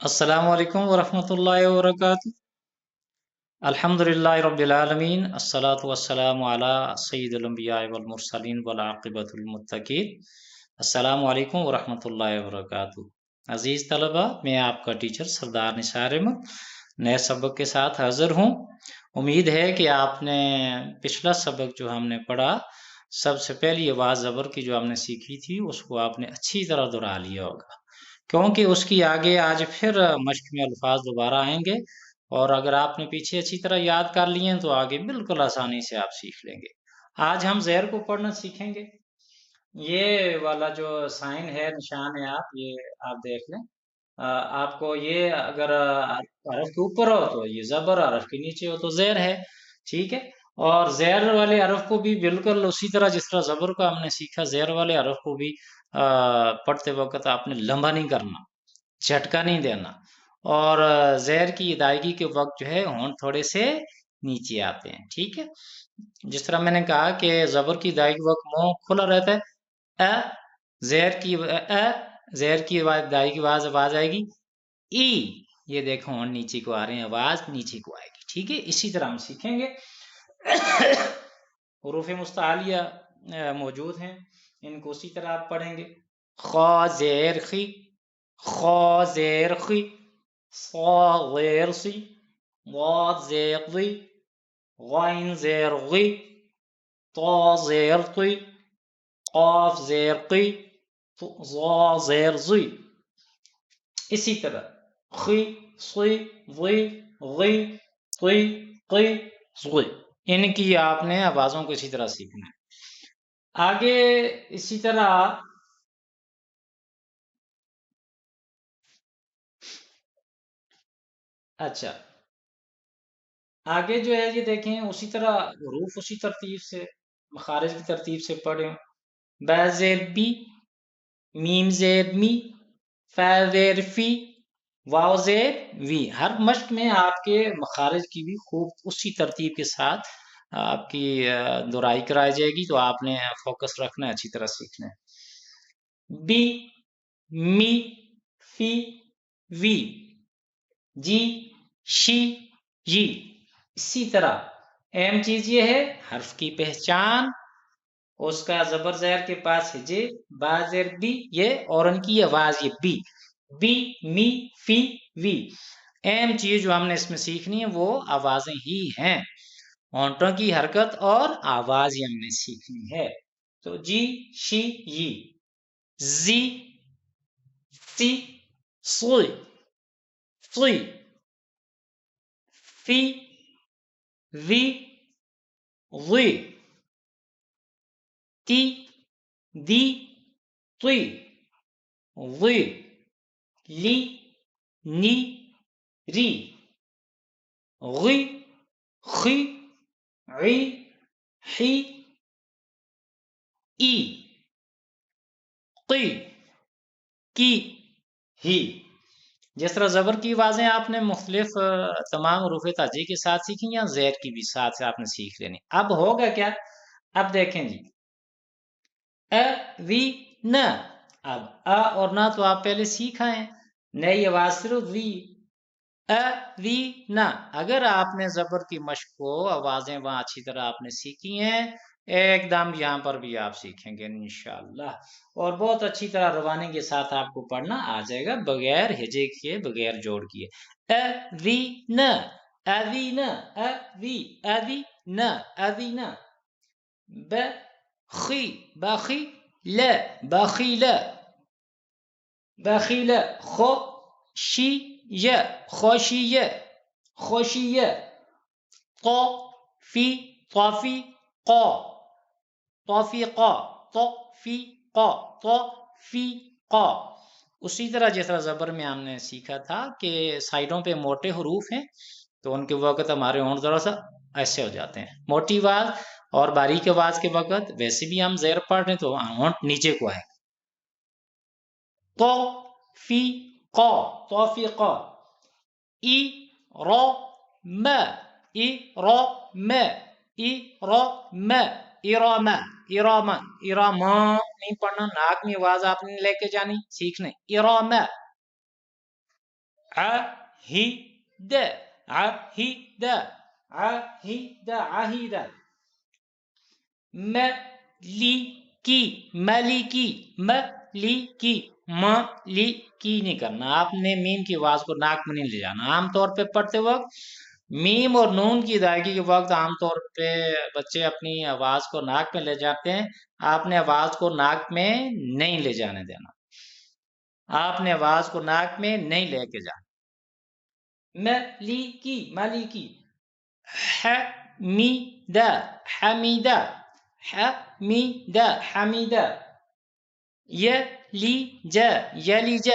अस्सलामु अलैकुम वरहमतुल्लाहि वबरकातुहू। अल्हम्दुलिल्लाहि रब्बिल आलमीन अस्सलातु वस्सलामु अला सय्यिदिल अंबिया'i वल मुरसलीन वल आक़िबतुल मुत्तक़ीन। अस्सलामु अलैकुम वरहमतुल्लाहि वबरकातुहू। अजीज तलबा, मैं आपका टीचर सरदार निसार अहमद नए सबक के साथ हाजिर हूँ। उम्मीद है कि आपने पिछला सबक जो हमने पढ़ा, सबसे पहली आवाज़ ज़बर की जो हमने सीखी थी उसको आपने अच्छी तरह दोहरा लिया होगा, क्योंकि उसकी आगे आज फिर मश्क में अल्फाज दोबारा आएंगे। और अगर आपने पीछे अच्छी तरह याद कर लिए हैं तो आगे बिल्कुल आसानी से आप सीख लेंगे। आज हम ज़ेर को पढ़ना सीखेंगे। ये वाला जो साइन है, निशान है, आप ये आप देख लें। आपको ये अगर हरफ के ऊपर हो तो ये ज़बर, हरफ के नीचे हो तो ज़ेर है। ठीक है। और ज़ेर वाले हरफ को भी बिल्कुल उसी तरह जिस तरह ज़बर को हमने सीखा, ज़ेर वाले हरफ को भी पढ़ते वक्त आपने लंबा नहीं करना, झटका नहीं देना। और ज़ेर की अदायगी के वक्त जो है होंठ थोड़े से नीचे आते हैं। ठीक है। जिस तरह मैंने कहा कि ज़बर की अदायगी के वक्त मुंह खुला रहता है, अ ज़ेर की अदायगी की आवाज आएगी ई। ये देखो होंठ नीचे को आ रहे हैं, आवाज नीचे को आएगी। ठीक है। इसी तरह हम सीखेंगे। हुरूफ मुस्तालिया मौजूद हैं, इनको उसी तरह आप पढ़ेंगे। ख ज़ेर खी, ख ज़ेर खी, सा ज़ेर सी, ज़ाद ज़ेर ज़ी, ग़ाइन ज़ेर ग़ी, ता ज़ेर ती, क़ाफ ज़ेर क़ी, ज़ा ज़ेर ज़ी। इसी तरह खी सी ज़ी ग़ी ती क़ी ज़ी। इनकी आपने आवाज़ों को इसी तरह सीखना है। आगे इसी तरह अच्छा, आगे जो है ये देखें, उसी तरह हरूफ उसी तरतीब से, मखारिज की तरतीब से पढ़ें। बा ज़ेर बी, मीम ज़ेर मी, फा ज़ेर फी, वाव ज़ेर वी। हर मश्क में आपके मखारिज की भी खूब उसी तरतीब के साथ आपकी दोहराई कराई जाएगी, तो आपने फोकस रखना है, अच्छी तरह सीखना है। बी, मी, फी, वी, जी, शी, ये। इसी तरह अहम चीज ये है हर्फ की पहचान, उसका जबर ज़ेर के पास है जे, बाजेर बी ये, और उनकी आवाज ये बी, बी मी फी वी। अहम चीज जो हमने इसमें सीखनी है वो आवाजें ही हैं, होंठों की हरकत और आवाज ही हमने सीखनी है। तो जी शी ये, जी सी सुई सुई, फी वी वी, ती दी तुई वी, ली नी री, गी खी ई ही ई, की की ही। जिस तरह जबर की आवाजें आपने मुख्तलिफ तमाम रूफ़े ताजी के साथ सीखी, या ज़ेर की भी साथ से आपने सीख लेनी। अब होगा क्या, अब देखें जी, अ वी न। अब अ और ना तो आप पहले सीख आए, नई आवाज सिर्फ वी, अ वी ना। अगर आपने जबर की मश्क को आवाजें वहां अच्छी तरह आपने सीखी हैं, एकदम यहाँ पर भी आप सीखेंगे इंशाअल्लाह, और बहुत अच्छी तरह रवानी के साथ आपको पढ़ना आ जाएगा, बगैर हिजे किए, बगैर जोड़ किए। अ वी न, अवी न, अवी अवी न, अवी न। बखी बखी ल, बखील बखील। खुशिय खुशिय खुशिय। तौफी तौफी क़, तौफीक़ तौफीक़ तौफीक़। उसी तरह जिस तरह जबर में हमने सीखा था कि साइडों पे मोटे हरूफ हैं, तो उनके वक्त हमारे होंठ थोड़ा सा ऐसे हो जाते हैं, मोटी आवाज। और बारीक आवाज के वक्त वैसे भी हम ज़ेर पढ़ रहे हैं तो होंठ नीचे को आए। तौफीक़ तौफीक़। ई रो म, ई रो म, ई रो म, इराम इराम इराम नहीं पढ़ना, नाक में आवाज आपने लेके जानी, सीखने। इराम عهد عهد عهد عهد ملکی ملکی ملکی ملکی نہیں کرنا، آپ نے میم کی آواز کو ناک میں نہیں لے جانا۔ عام طور پہ پڑھتے وقت میم اور نون کی ادائیگی کے وقت عام طور پہ بچے اپنی آواز کو ناک میں لے جاتے ہیں، آپ نے آواز کو ناک میں نہیں لے جانے دینا، آپ نے آواز کو ناک میں نہیں لے کے جانا۔ ملکی ملکی حمیدہ حمیدہ حمیدہ حمیدہ یلیج یلیج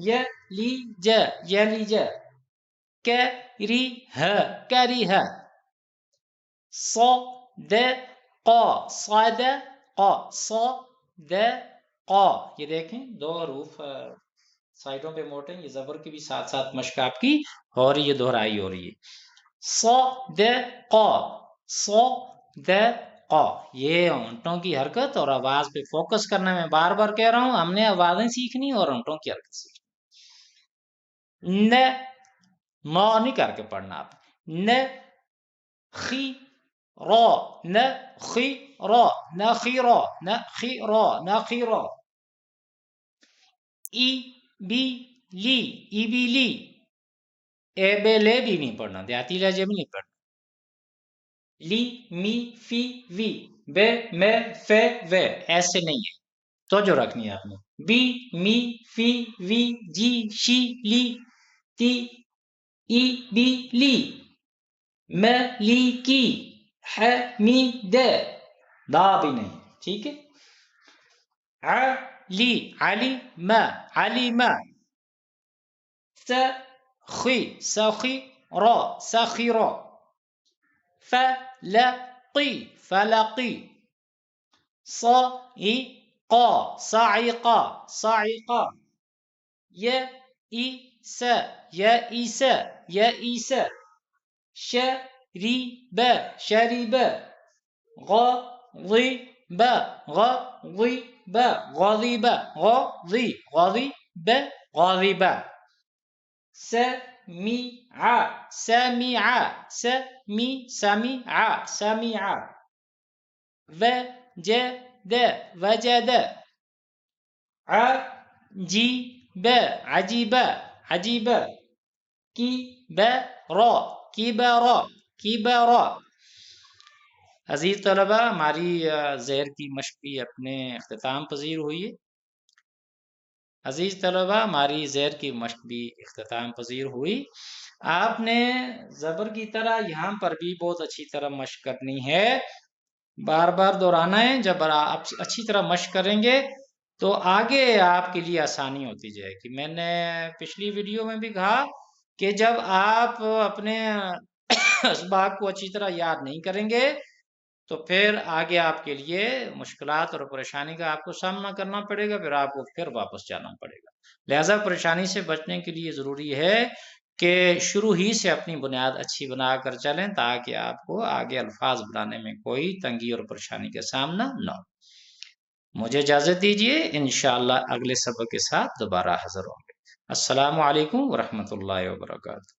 یلیج یلیج کریہ کریہ صدق صدق صدق، یہ دیکھیں دو حروف سائڈوں پہ موٹے، یہ زبر کی بھی ساتھ ساتھ مشق آپ کی ہو رہی ہے، دہرائی ہو رہی ہے۔ صدق صدق، یہ ہونٹوں کی حرکت اور آواز پہ فوکس کرنا، میں بار بار کہہ رہا ہوں، ہم نے آوازیں سیکھنی اور ہونٹوں کی حرکت سیکھنی۔ نہ نو نہیں کر کے پڑھنا آپ، نہ خی رو نہ خی رو نہ خی رو نہ خی رو نہ خی رو ای بی لی ای بی لی، اے بے لے بھی نہیں پڑھنا، دیہاتی لہجے میں نہیں پڑھنا۔ لی می فی وی بے میں فے وے ایسے نہیں ہے، توجہ رکھنی ہے آپ نے۔ بی می فی وی جی شی لی تی ای بی لی ملیکی حمید، دا بھی نہیں، ٹھیک ہے۔ علی علی ما علی ما سخی سخی را سخی را فلقی فلقی صعقا صعقا صعقا یئس یئس یئس شریب شریب غضب غضب غضب غضب غضب غضب سمع سمع سمع سمع وجد وجد عجیب عجیب عجیب کبر کبر کبر۔ عزیز طلبہ، ہماری زہر کی مشق بھی اپنے اختتام پذیر ہوئی ہے۔ عزیز طلبہ، ہماری زہر کی مشق بھی اختتام پذیر ہوئی۔ آپ نے زبر کی طرح یہاں پر بھی بہت اچھی طرح مشق کرنی ہے، بار بار دہرانا ہے۔ جب آپ اچھی طرح مشق کریں گے تو آگے آپ کے لیے آسانی ہوتی جائے گی۔ میں نے پچھلی ویڈیو میں بھی کہا کہ جب آپ اپنے اسباق کو اچھی طرح یاد نہیں کریں گے تو پھر آگے آپ کے لیے مشکلات اور پریشانی کا آپ کو سامنا کرنا پڑے گا، پھر آپ کو پھر واپس جانا پڑے گا۔ لہٰذا پریشانی سے بچنے کے لیے ضروری ہے کہ شروع ہی سے اپنی بنیاد اچھی بنا کر چلیں تاکہ آپ کو آگے الفاظ بنانے میں کوئی تنگی اور پریشانی کا سامنا نہ ہو۔ مجھے اجازت دیجیے، انشاءاللہ اگلے سبق کے ساتھ دوبارہ حاضر ہوں گے۔ السلام علیکم ورحمۃ اللہ وبرکاتہ۔